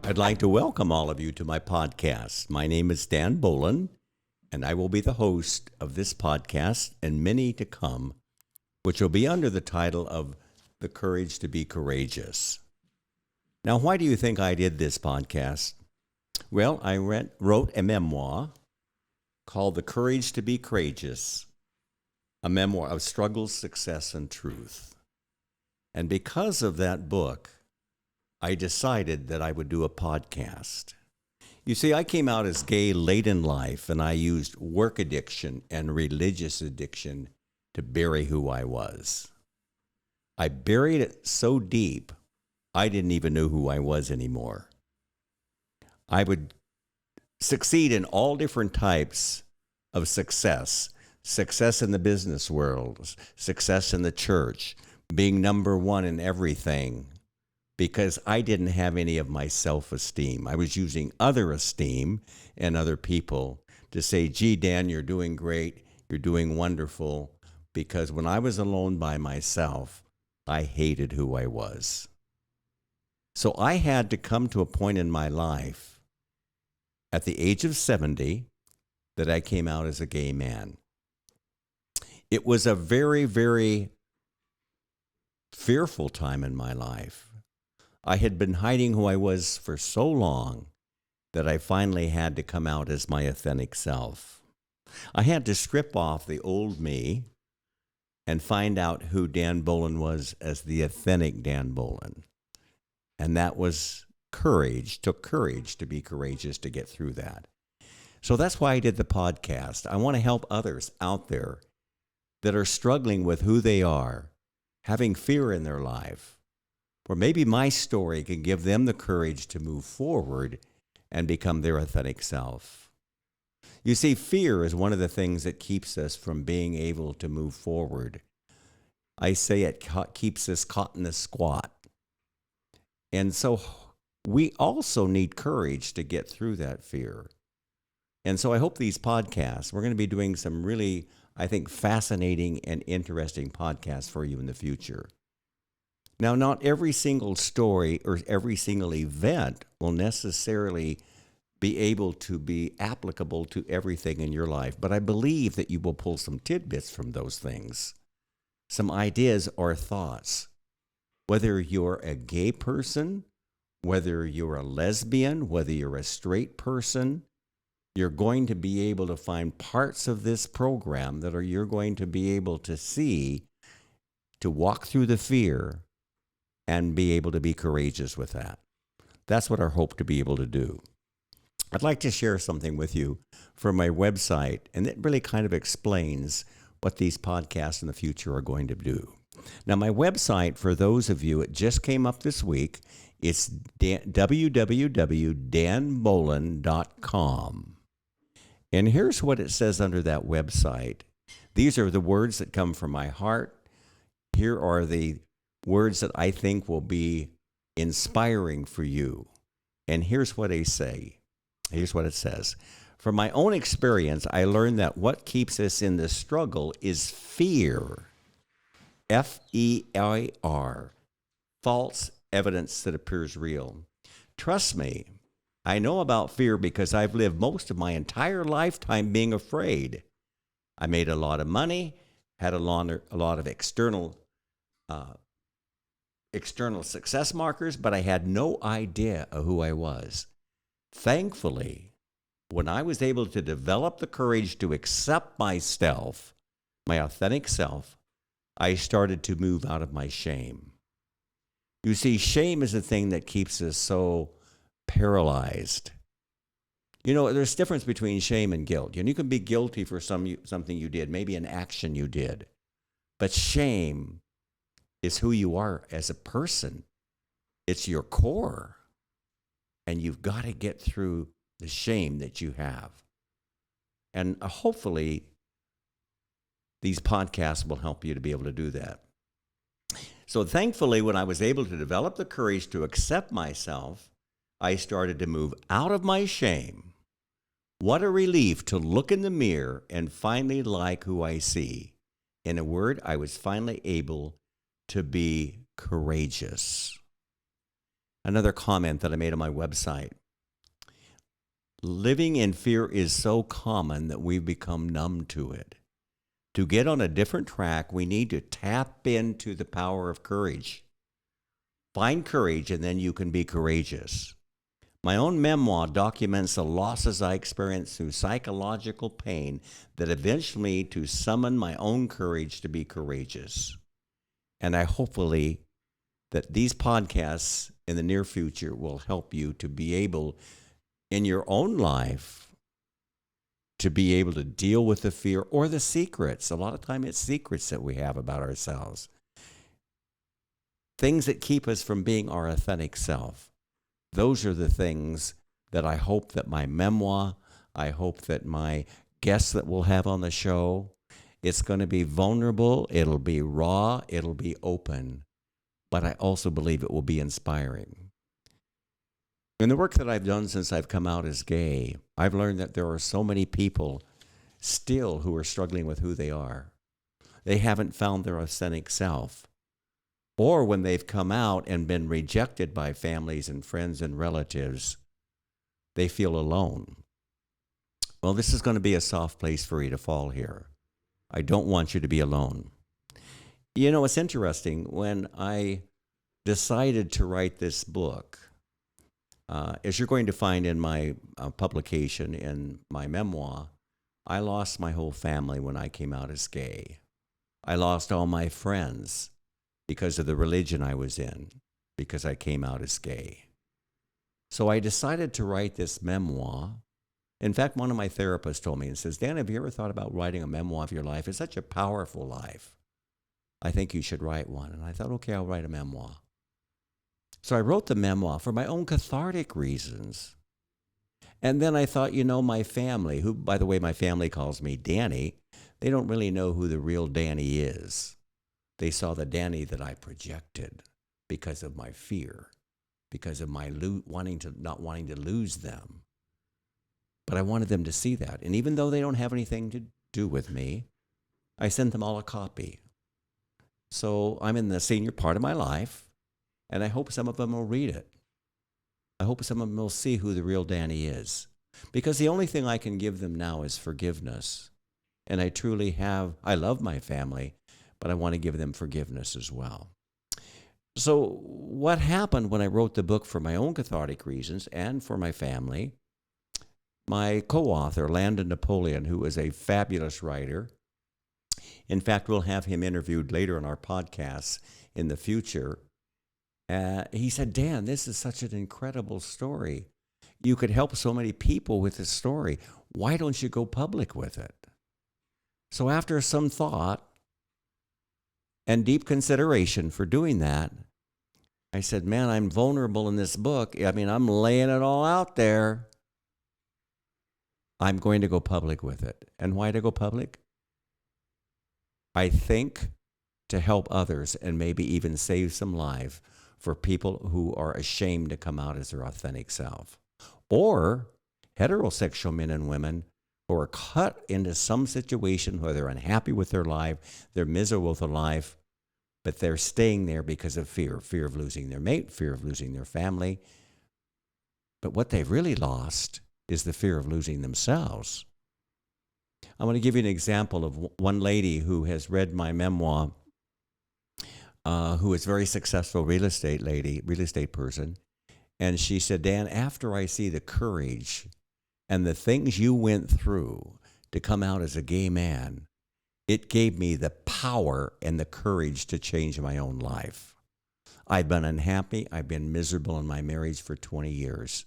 I'd like to welcome all of you to my podcast. My name is Dan Bolen, and I will be the host of this podcast and many to come, which will be under the title of The Courage to be Courageous. Now, why do you think I did this podcast? Well, I wrote a memoir called The Courage to be Courageous, a memoir of struggle, success, and truth. And because of that book, I decided that I would do a podcast. You see, I came out as gay late in life, and I used work addiction and religious addiction to bury who I was. I buried it so deep, I didn't even know who I was anymore. I would succeed in all different types of success. Success in the business world, success in the church, being number one in everything, because I didn't have any of my self-esteem. I was using other esteem and other people to say, gee, Dan, you're doing great, you're doing wonderful, because when I was alone by myself, I hated who I was. So I had to come to a point in my life at the age of 70 that I came out as a gay man. It was a very, very fearful time in my life. I had been hiding who I was for so long that I finally had to come out as my authentic self. I had to strip off the old me and find out who Dan Bolen was as the authentic Dan Bolen. And that was courage, took courage to be courageous to get through that. So that's why I did the podcast. I want to help others out there that are struggling with who they are, having fear in their life. Or maybe my story can give them the courage to move forward and become their authentic self. You see, fear is one of the things that keeps us from being able to move forward. I say it keeps us caught in a squat. And so we also need courage to get through that fear. And so I hope these podcasts, we're going to be doing some really, I think, fascinating and interesting podcasts for you in the future. Now, not every single story or every single event will necessarily be able to be applicable to everything in your life, but I believe that you will pull some tidbits from those things, some ideas or thoughts. Whether you're a gay person, whether you're a lesbian, whether you're a straight person, you're going to be able to find parts of this program that you're going to be able to see, to walk through the fear, and be able to be courageous with that. That's what I hope to be able to do. I'd like to share something with you from my website, and it really kind of explains what these podcasts in the future are going to do. Now, my website, for those of you, it just came up this week. It's www.danbolen.com. And here's what it says under that website. These are the words that come from my heart. Here are the words that I think will be inspiring for you. And here's what they say. Here's what it says. From my own experience, I learned that what keeps us in the struggle is fear. F-E-I-R. False evidence that appears real. Trust me, I know about fear because I've lived most of my entire lifetime being afraid. I made a lot of money, had a lot of external success markers, but I had no idea of who I was. Thankfully, when I was able to develop the courage to accept myself, my authentic self, I started to move out of my shame. You see, shame is the thing that keeps us so paralyzed. You know, there's a difference between shame and guilt. And you can be guilty for something you did, maybe an action you did. But shame is who you are as a person. It's your core. And you've got to get through the shame that you have. And hopefully, these podcasts will help you to be able to do that. So thankfully, when I was able to develop the courage to accept myself, I started to move out of my shame. What a relief to look in the mirror and finally like who I see. In a word, I was finally able to be courageous. another comment that I made on my website. Living in fear is so common that we've become numb to it. To get on a different track, we need to tap into the power of courage. Find courage, and then you can be courageous. My own memoir documents the losses I experienced through psychological pain that eventually to summon my own courage to be courageous. And I hopefully that these podcasts in the near future will help you to be able, in your own life, to be able to deal with the fear or the secrets. A lot of time it's secrets that we have about ourselves. Things that keep us from being our authentic self. Those are the things that I hope that my memoir, I hope that my guests that we'll have on the show, it's going to be vulnerable, it'll be raw, it'll be open, but I also believe it will be inspiring. In the work that I've done since I've come out as gay, I've learned that there are so many people still who are struggling with who they are. They haven't found their authentic self. Or when they've come out and been rejected by families and friends and relatives, they feel alone. Well, this is going to be a soft place for you to fall here. I don't want you to be alone. You know, it's interesting. When I decided to write this book, as you're going to find in my publication, in my memoir, I lost my whole family when I came out as gay. I lost all my friends because of the religion I was in, because I came out as gay. So I decided to write this memoir. In fact, one of my therapists told me and says, Dan, have you ever thought about writing a memoir of your life? It's such a powerful life. I think you should write one. And I thought, okay, I'll write a memoir. So I wrote the memoir for my own cathartic reasons. And then I thought, you know, my family, who, by the way, my family calls me Danny, they don't really know who the real Danny is. They saw the Danny that I projected because of my fear, because of my not wanting to lose them. But I wanted them to see that. And even though they don't have anything to do with me, I sent them all a copy. So I'm in the senior part of my life, and I hope some of them will read it. I hope some of them will see who the real Danny is. Because the only thing I can give them now is forgiveness. And I love my family, but I want to give them forgiveness as well. So what happened when I wrote the book for my own cathartic reasons and for my family, my co-author, Landon Napoleon, who is a fabulous writer, in fact, we'll have him interviewed later in our podcasts in the future, he said, Dan, this is such an incredible story. You could help so many people with this story. Why don't you go public with it? So after some thought and deep consideration for doing that, I said, man, I'm vulnerable in this book. I mean, I'm laying it all out there. I'm going to go public with it. And why to go public? I think to help others and maybe even save some lives for people who are ashamed to come out as their authentic self. Or heterosexual men and women who are caught into some situation where they're unhappy with their life, they're miserable with their life, but they're staying there because of fear of losing their mate, fear of losing their family. But what they've really lost is the fear of losing themselves. I want to give you an example of one lady who has read my memoir, who is a very successful real estate person. And she said, Dan, after I see the courage and the things you went through to come out as a gay man, it gave me the power and the courage to change my own life. I've been unhappy. I've been miserable in my marriage for 20 years.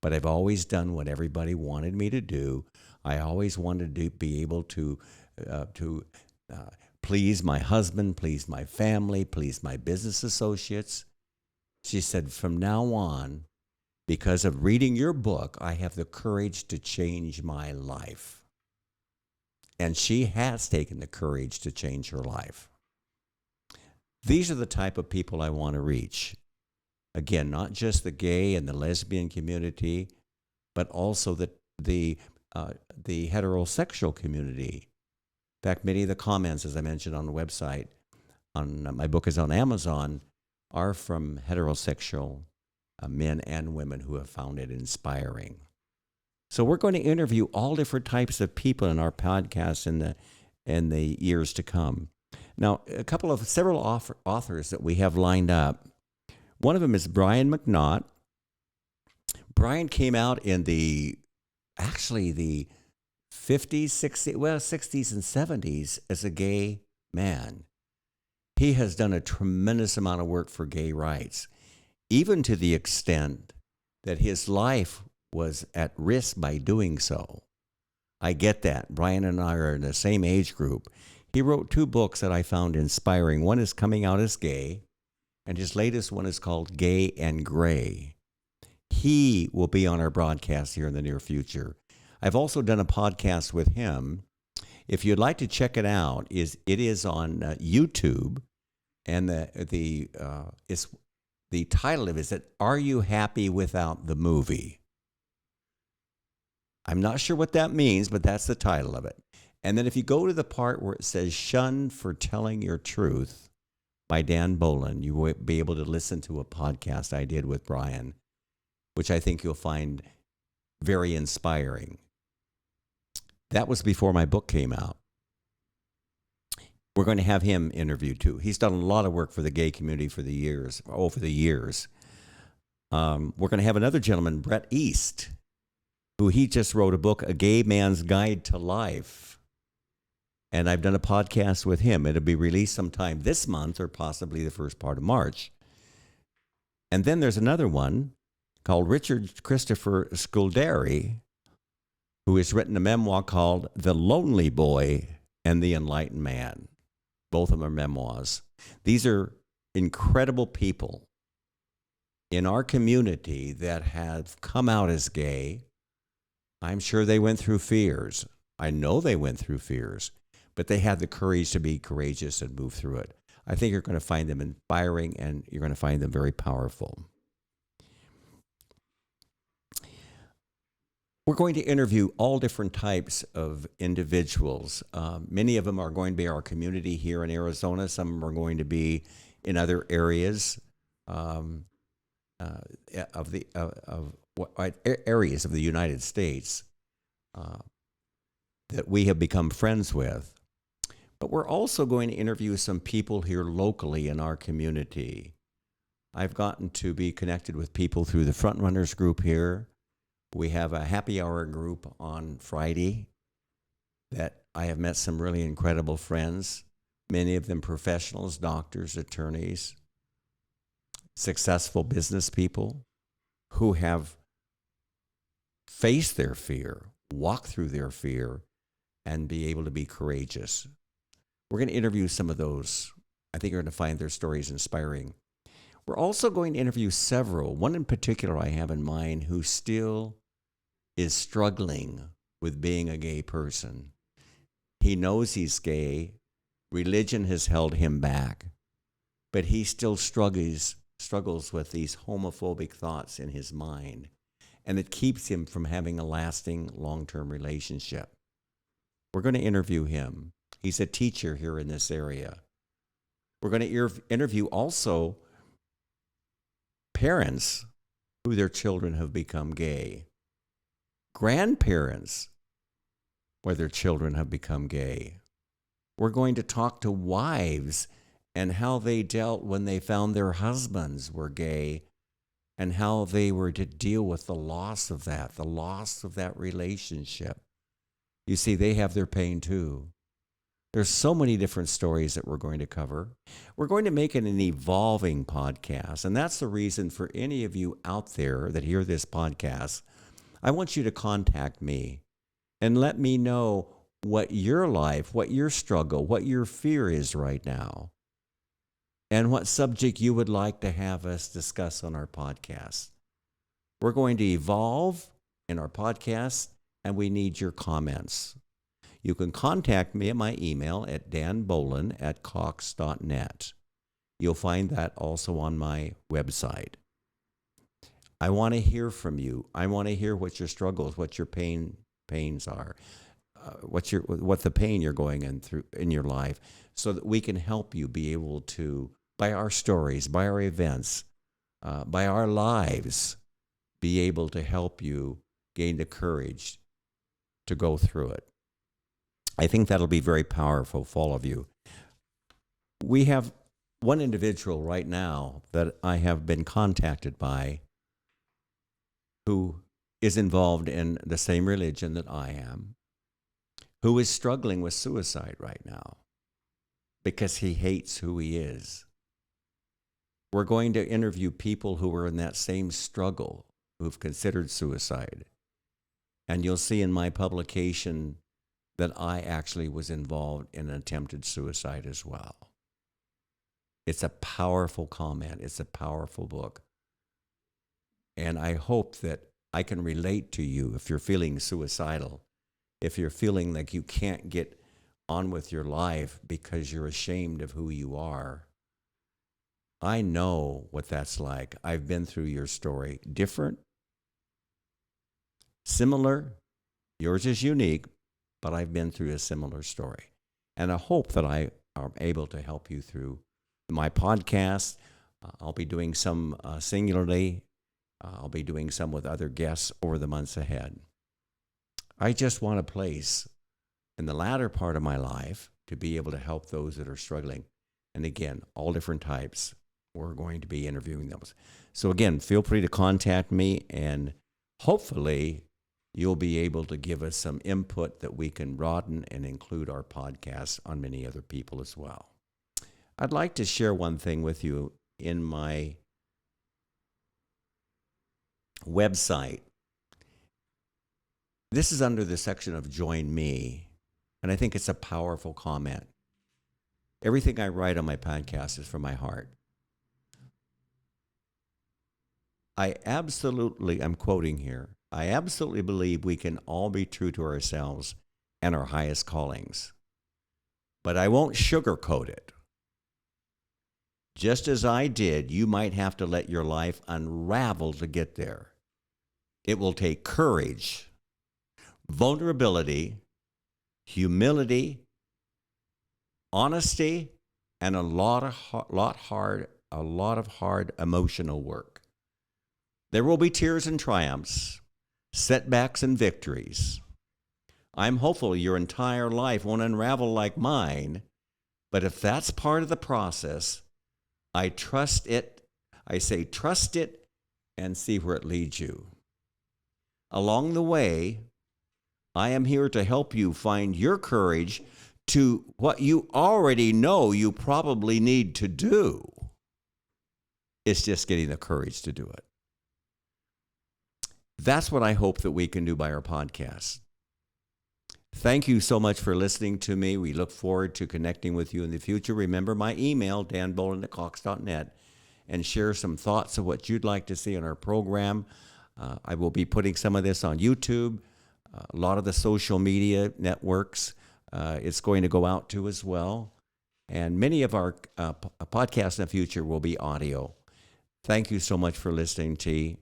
But I've always done what everybody wanted me to do. I always wanted to be able to please my husband, please my family, please my business associates. She said, from now on, because of reading your book, I have the courage to change my life. And she has taken the courage to change her life. These are the type of people I want to reach. Again, not just the gay and the lesbian community, but also the heterosexual community. In fact, many of the comments, as I mentioned on the website, on my book is on Amazon, are from heterosexual men and women who have found it inspiring. So we're going to interview all different types of people in our podcast in the years to come. Now, several authors that we have lined up. One of them is Brian McNaught. Brian came out in the 50s, 60s and 70s as a gay man. He has done a tremendous amount of work for gay rights, even to the extent that his life was at risk by doing so. I get that. Brian and I are in the same age group. He wrote 2 books that I found inspiring. One is Coming Out as Gay, and his latest one is called Gay and Gray. He will be on our broadcast here in the near future. I've also done a podcast with him. If you'd like to check it out, it is on YouTube, and the title of it is "Are You Happy Without the Movie?" I'm not sure what that means, but that's the title of it. And then if you go to the part where it says "Shunned for Telling Your Truth" by Dan Bolen, you will be able to listen to a podcast I did with Brian, which I think you'll find very inspiring. That was before my book came out. We're going to have him interviewed too. He's done a lot of work for the gay community over the years. We're going to have another gentleman, Brett East, who he just wrote a book, A Gay Man's Guide to Life. And I've done a podcast with him. It'll be released sometime this month or possibly the first part of March. And then there's another one called Richard Christopher Sculderi, who has written a memoir called The Lonely Boy and the Enlightened Man. Both of them are memoirs. These are incredible people in our community that have come out as gay. I'm sure they went through fears. I know they went through fears, but they had the courage to be courageous and move through it. I think you're going to find them inspiring, and you're going to find them very powerful. We're going to interview all different types of individuals. Many of them are going to be our community here in Arizona. Some of them are going to be in other areas areas of the United States that we have become friends with. But we're also going to interview some people here locally in our community. I've gotten to be connected with people through the Frontrunners group here. We have a happy hour group on Friday that I have met some really incredible friends, many of them professionals, doctors, attorneys, successful business people who have faced their fear, walked through their fear, and be able to be courageous. We're going to interview some of those. I think you're going to find their stories inspiring. We're also going to interview several, one in particular I have in mind, who still is struggling with being a gay person. He knows he's gay. Religion has held him back, but he still struggles with these homophobic thoughts in his mind, and it keeps him from having a lasting long-term relationship. We're going to interview him. He's a teacher here in this area. We're going to interview also parents who their children have become gay, grandparents where their children have become gay. We're going to talk to wives and how they dealt when they found their husbands were gay, and how they were to deal with the loss of that relationship. You see, they have their pain too. There's so many different stories that we're going to cover. We're going to make it an evolving podcast, and that's the reason for any of you out there that hear this podcast, I want you to contact me and let me know what your life, what your struggle, what your fear is right now, and what subject you would like to have us discuss on our podcast. We're going to evolve in our podcast, and we need your comments. You can contact me at my email at danbolen@cox.net. You'll find that also on my website. I want to hear from you. I want to hear what your struggles, what your pains are, what the pain you're going through in your life, so that we can help you be able to, by our stories, by our events, by our lives, be able to help you gain the courage to go through it. I think that'll be very powerful for all of you. We have one individual right now that I have been contacted by who is involved in the same religion that I am, who is struggling with suicide right now because he hates who he is. We're going to interview people who are in that same struggle, who've considered suicide. And you'll see in my publication that I actually was involved in an attempted suicide as well. It's a powerful comment. It's a powerful book. And I hope that I can relate to you if you're feeling suicidal, if you're feeling like you can't get on with your life because you're ashamed of who you are. I know what that's like. I've been through your story. Different, similar, yours is unique, but I've been through a similar story. And I hope that I am able to help you through my podcast. I'll be doing some singularly. I'll be doing some with other guests over the months ahead. I just want a place in the latter part of my life to be able to help those that are struggling. And again, all different types. We're going to be interviewing those. So again, feel free to contact me, and hopefully you'll be able to give us some input that we can broaden and include our podcast on many other people as well. I'd like to share one thing with you. In my website, this is under the section of Join Me, and I think it's a powerful comment. Everything I write on my podcast is from my heart. I'm quoting here, I absolutely believe we can all be true to ourselves and our highest callings. But I won't sugarcoat it. Just as I did, you might have to let your life unravel to get there. It will take courage, vulnerability, humility, honesty, and a lot of hard emotional work. There will be tears and triumphs, setbacks and victories. I'm hopeful your entire life won't unravel like mine, but if that's part of the process, I trust it. I say trust it and see where it leads you. Along the way, I am here to help you find your courage to what you already know you probably need to do. It's just getting the courage to do it. That's what I hope that we can do by our podcast. Thank you so much for listening to me. We look forward to connecting with you in the future. Remember my email, danbolen@cox.net, and share some thoughts of what you'd like to see on our program. I will be putting some of this on YouTube, a lot of the social media networks. It's going to go out to as well. And many of our podcasts in the future will be audio. Thank you so much for listening, T.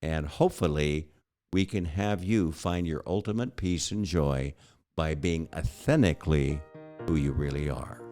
And hopefully we can have you find your ultimate peace and joy by being authentically who you really are.